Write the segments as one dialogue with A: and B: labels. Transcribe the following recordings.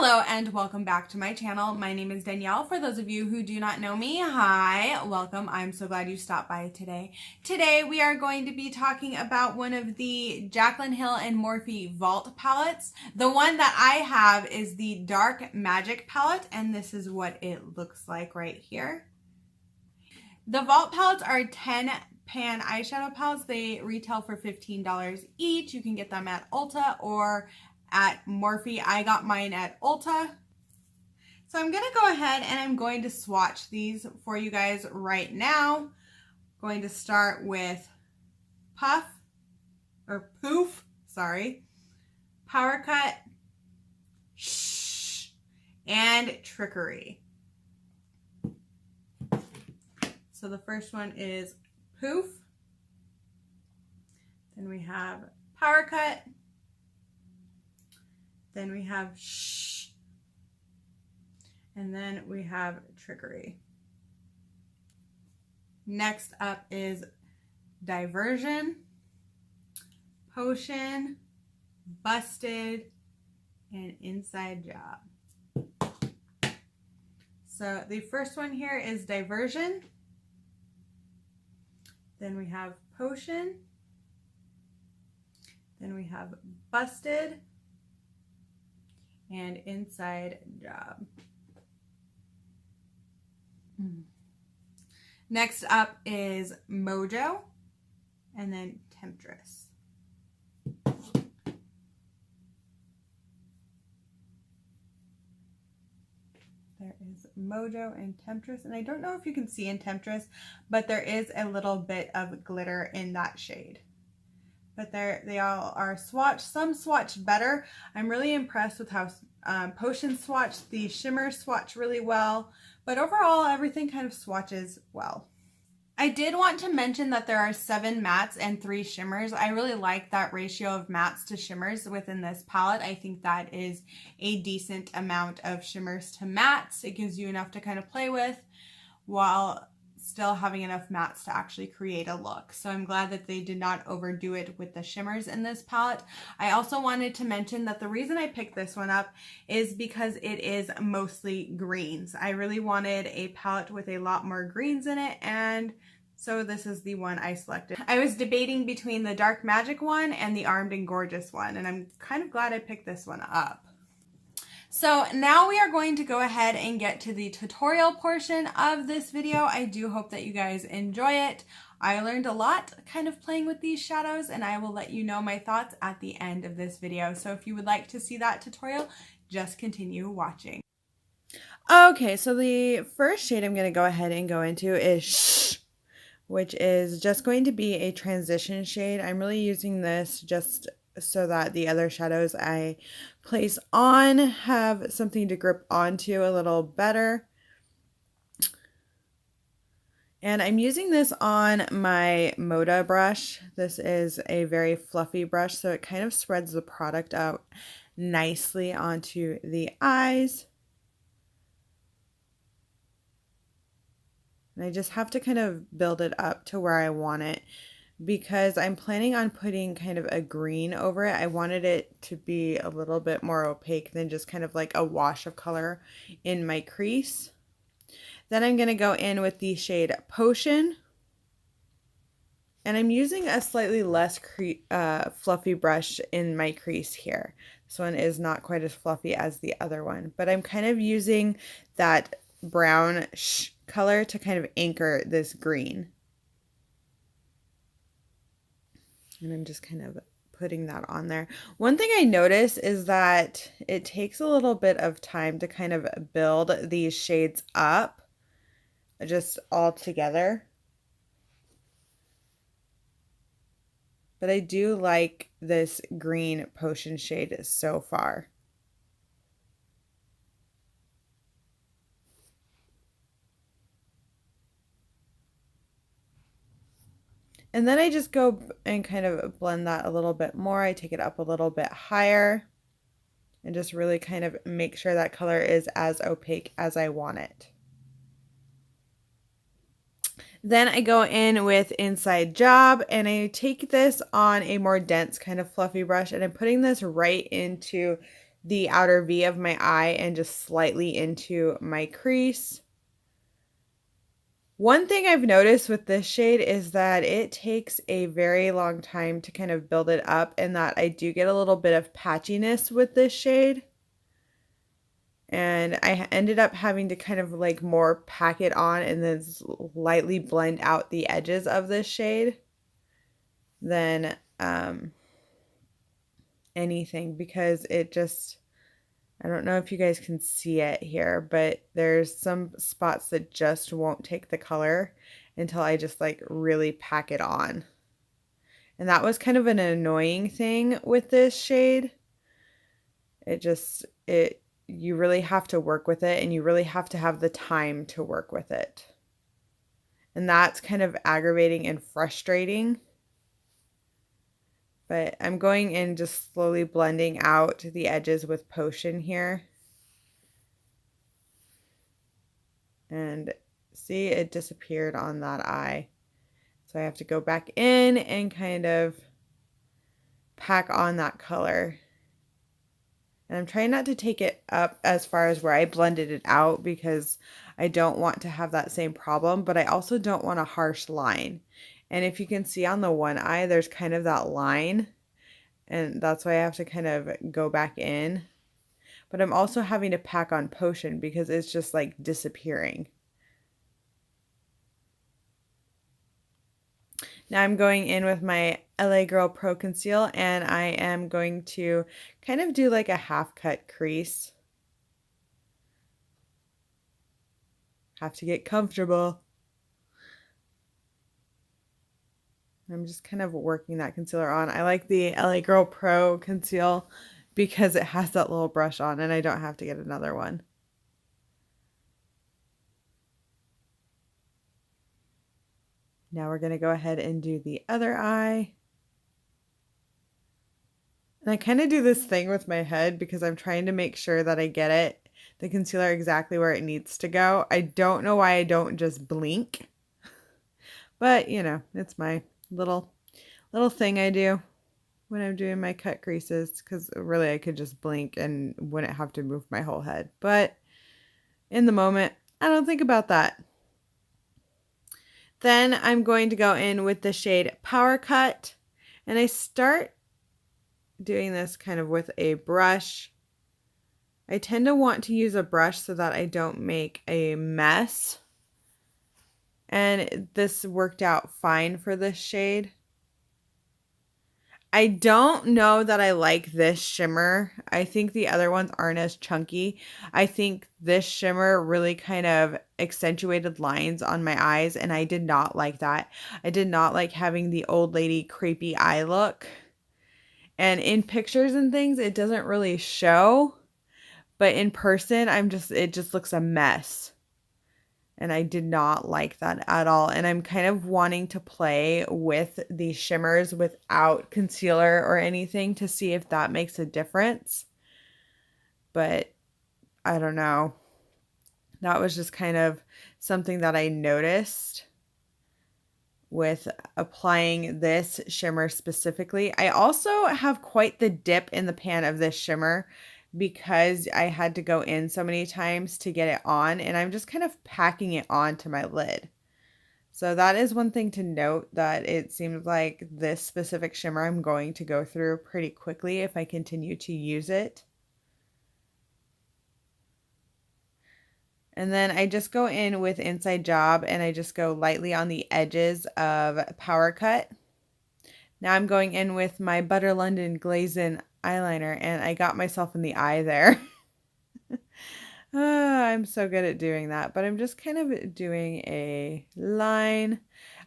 A: Hello and welcome back to my channel. My name is Danielle. For those of you who do not know me, hi, welcome. I'm so glad you stopped by today. Today we are going to be talking about one of the Jaclyn Hill and Morphe Vault palettes. The one that I have is the Dark Magic palette, and this is what it looks like right here. The Vault palettes are 10 pan eyeshadow palettes. They retail for $15 each. You can get them at Ulta or at Morphe. I got mine at Ulta. So I'm going to go ahead and I'm going to swatch these for you guys right now. I'm going to start with Poof, Power Cut, Shh, and Trickery. So the first one is Poof. Then we have Power Cut. Then we have Shh. And then we have Trickery. Next up is Diversion, Potion, Busted, and Inside Job. So the first one here is Diversion. Then we have Potion. Then we have Busted and Inside Job. Next up is Mojo and then Temptress. There is Mojo and Temptress, and I don't know if you can see in Temptress, but there is a little bit of glitter in that shade. But they all are swatched. Some swatch better. I'm really impressed with how Potion swatched. The shimmer swatch really well. But overall, everything kind of swatches well. I did want to mention that there are 7 mattes and 3 shimmers. I really like that ratio of mattes to shimmers within this palette. I think that is a decent amount of shimmers to mattes. It gives you enough to kind of play with while still having enough mattes to actually create a look. So I'm glad that they did not overdo it with the shimmers in this palette. I also wanted to mention that the reason I picked this one up is because it is mostly greens. I really wanted a palette with a lot more greens in it, and so this is the one I selected. I was debating between the Dark Magic one and the Armed and Gorgeous one, and I'm kind of glad I picked this one up. So now we are going to go ahead and get to the tutorial portion of this video. I do hope that you guys enjoy it. I learned a lot kind of playing with these shadows, and I will let you know my thoughts at the end of this video. So if you would like to see that tutorial, just continue watching. Okay, so the first shade I'm going to go ahead and go into is Shh, which is just going to be a transition shade. I'm really using this just so that the other shadows I place on have something to grip onto a little better. And I'm using this on my Moda brush. This is a very fluffy brush, so it kind of spreads the product out nicely onto the eyes. And I just have to kind of build it up to where I want it, because I'm planning on putting kind of a green over it. I wanted it to be a little bit more opaque than just kind of like a wash of color in my crease. Then I'm going to go in with the shade Potion. And I'm using a slightly less fluffy brush in my crease here. This one is not quite as fluffy as the other one, but I'm kind of using that brown color to kind of anchor this green. And I'm just kind of putting that on there. One thing I notice is that it takes a little bit of time to kind of build these shades up just all together. But I do like this green Potion shade so far. And then I just go and kind of blend that a little bit more. I take it up a little bit higher and just really kind of make sure that color is as opaque as I want it. Then I go in with Inside Job, and I take this on a more dense kind of fluffy brush, and I'm putting this right into the outer V of my eye and just slightly into my crease. One thing I've noticed with this shade is that it takes a very long time to kind of build it up, and that I do get a little bit of patchiness with this shade. And I ended up having to kind of like more pack it on and then lightly blend out the edges of this shade than anything, because it just, I don't know if you guys can see it here, but there's some spots that just won't take the color until I just like really pack it on. And that was kind of an annoying thing with this shade. You really have to work with it, and you really have to have the time to work with it. And that's kind of aggravating and frustrating. But I'm going in just slowly blending out the edges with Potion here. And see, it disappeared on that eye. So I have to go back in and kind of pack on that color. And I'm trying not to take it up as far as where I blended it out, because I don't want to have that same problem, but I also don't want a harsh line. And if you can see on the one eye, there's kind of that line, and that's why I have to kind of go back in. But I'm also having to pack on Potion because it's just like disappearing. Now I'm going in with my LA Girl Pro Conceal, and I am going to kind of do like a half cut crease. Have to get comfortable. I'm just kind of working that concealer on. I like the LA Girl Pro Conceal because it has that little brush on and I don't have to get another one. Now we're going to go ahead and do the other eye. And I kind of do this thing with my head because I'm trying to make sure that I get the concealer exactly where it needs to go. I don't know why I don't just blink. But, you know, it's my little thing I do when I'm doing my cut creases, because really I could just blink and wouldn't have to move my whole head. But in the moment, I don't think about that. Then I'm going to go in with the shade Power Cut, and I start doing this kind of with a brush. I tend to want to use a brush so that I don't make a mess. And this worked out fine for this shade. I don't know that I like this shimmer. I think the other ones aren't as chunky. I think this shimmer really kind of accentuated lines on my eyes, and I did not like that. I did not like having the old lady crepey eye look. And in pictures and things, it doesn't really show. But in person, it just looks a mess. And I did not like that at all. And I'm kind of wanting to play with the shimmers without concealer or anything to see if that makes a difference. But I don't know. That was just kind of something that I noticed with applying this shimmer specifically. I also have quite the dip in the pan of this shimmer because I had to go in so many times to get it on, and I'm just kind of packing it onto my lid. So that is one thing to note, that it seems like this specific shimmer I'm going to go through pretty quickly if I continue to use it. And then I just go in with Inside Job, and I just go lightly on the edges of Power Cut. Now I'm going in with my Butter London Glazen eyeliner, and I got myself in the eye there. I'm so good at doing that, but I'm just kind of doing a line.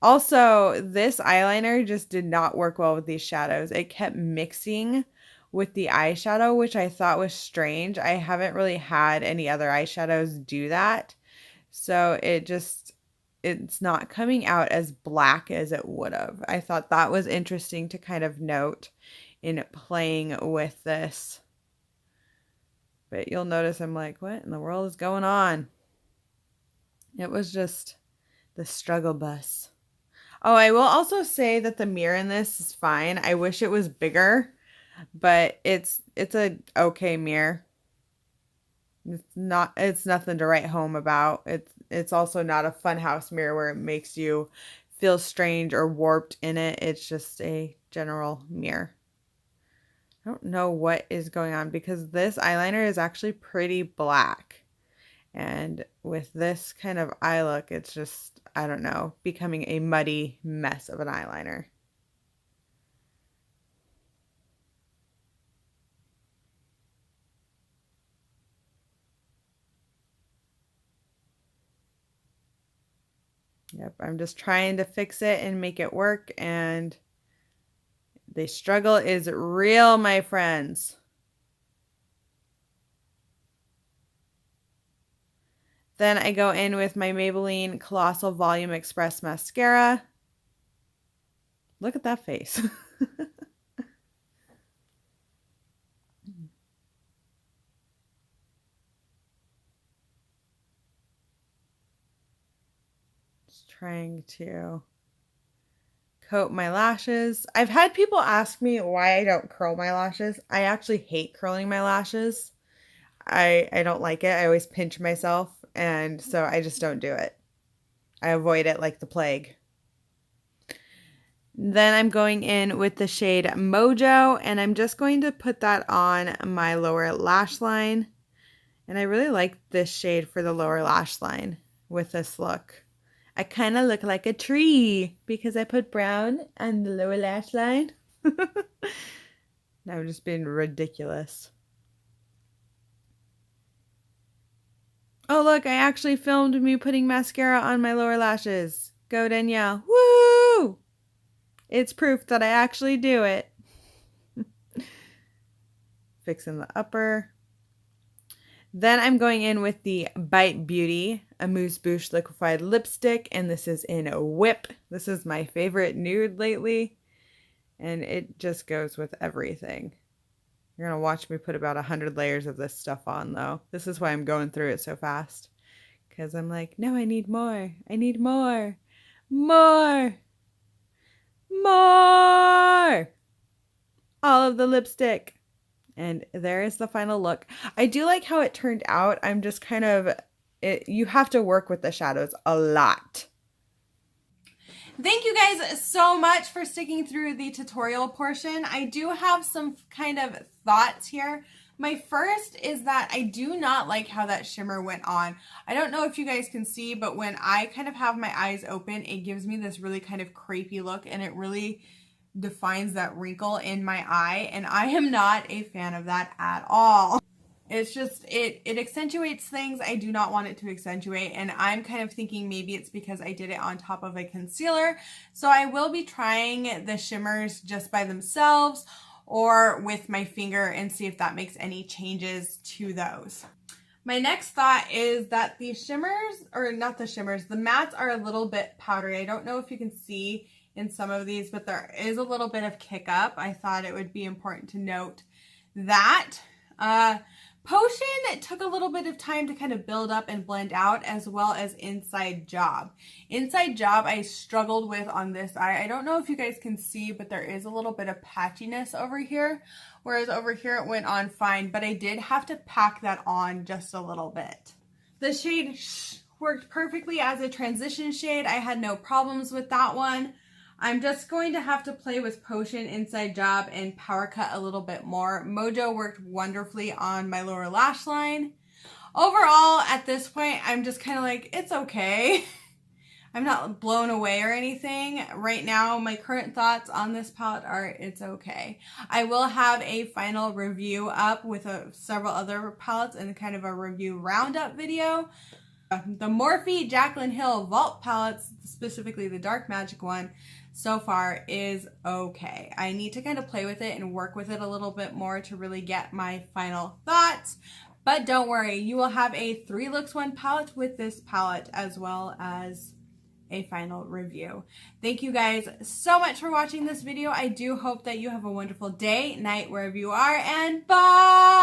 A: Also, this eyeliner just did not work well with these shadows. It kept mixing with the eyeshadow, which I thought was strange. I haven't really had any other eyeshadows do that. So it's not coming out as black as it would have. I thought that was interesting to kind of note in playing with this. But you'll notice I'm like, what in the world is going on? It was just the struggle bus. Oh, I will also say that the mirror in this is fine. I wish it was bigger. but it's a okay mirror. It's nothing to write home about. It's also not a funhouse mirror where it makes you feel strange or warped in it. It's just a general mirror. I don't know what is going on because this eyeliner is actually pretty black. And with this kind of eye look, it's just, I don't know, becoming a muddy mess of an eyeliner. Yep, I'm just trying to fix it and make it work, and the struggle is real, my friends. Then I go in with my Maybelline Colossal Volume Express Mascara. Look at that face. Just trying to coat my lashes. I've had people ask me why I don't curl my lashes. I actually hate curling my lashes. I don't like it. I always pinch myself, and so I just don't do it. I avoid it like the plague. Then I'm going in with the shade Mojo, and I'm just going to put that on my lower lash line. And I really like this shade for the lower lash line with this look. I kind of look like a tree because I put brown on the lower lash line. Now I'm just being ridiculous. Oh, look, I actually filmed me putting mascara on my lower lashes. Go, Danielle. Woo! It's proof that I actually do it. Fixing the upper. Then I'm going in with the Bite Beauty Amuse Bouche Liquefied Lipstick, and this is in a Whip. This is my favorite nude lately, and it just goes with everything. You're going to watch me put about 100 layers of this stuff on, though. This is why I'm going through it so fast, because I'm like, no, I need more. I need more. More. More. All of the lipstick. And there is the final look. I do like how it turned out. I'm just kind of, you have to work with the shadows a lot. Thank you guys so much for sticking through the tutorial portion. I do have some kind of thoughts here. My first is that I do not like how that shimmer went on. I don't know if you guys can see, but when I kind of have my eyes open, it gives me this really kind of crepey look, and it really defines that wrinkle in my eye, and I am not a fan of that at all. It's just, it accentuates things I do not want it to accentuate, and I'm kind of thinking maybe it's because I did it on top of a concealer. So I will be trying the shimmers just by themselves or with my finger and see if that makes any changes to those. My next thought is that the shimmers, or not the shimmers, the mattes are a little bit powdery. I don't know if you can see in some of these, but there is a little bit of kick up. I thought it would be important to note that. Potion took a little bit of time to kind of build up and blend out, as well as Inside Job. Inside Job I struggled with on this eye. I don't know if you guys can see, but there is a little bit of patchiness over here, whereas over here it went on fine, but I did have to pack that on just a little bit. The shade worked perfectly as a transition shade. I had no problems with that one. I'm just going to have to play with Potion, Inside Job, and Power Cut a little bit more. Mojo worked wonderfully on my lower lash line. Overall, at this point, I'm just kind of like, it's okay. I'm not blown away or anything. Right now, my current thoughts on this palette are it's okay. I will have a final review up with several other palettes and kind of a review roundup video. The Morphe Jaclyn Hill Vault palettes, specifically the Dark Magic one, so far is okay. I need to kind of play with it and work with it a little bit more to really get my final thoughts. But don't worry, you will have a 3 looks 1 palette with this palette, as well as a final review. Thank you guys so much for watching this video. I do hope that you have a wonderful day, night, wherever you are, and bye!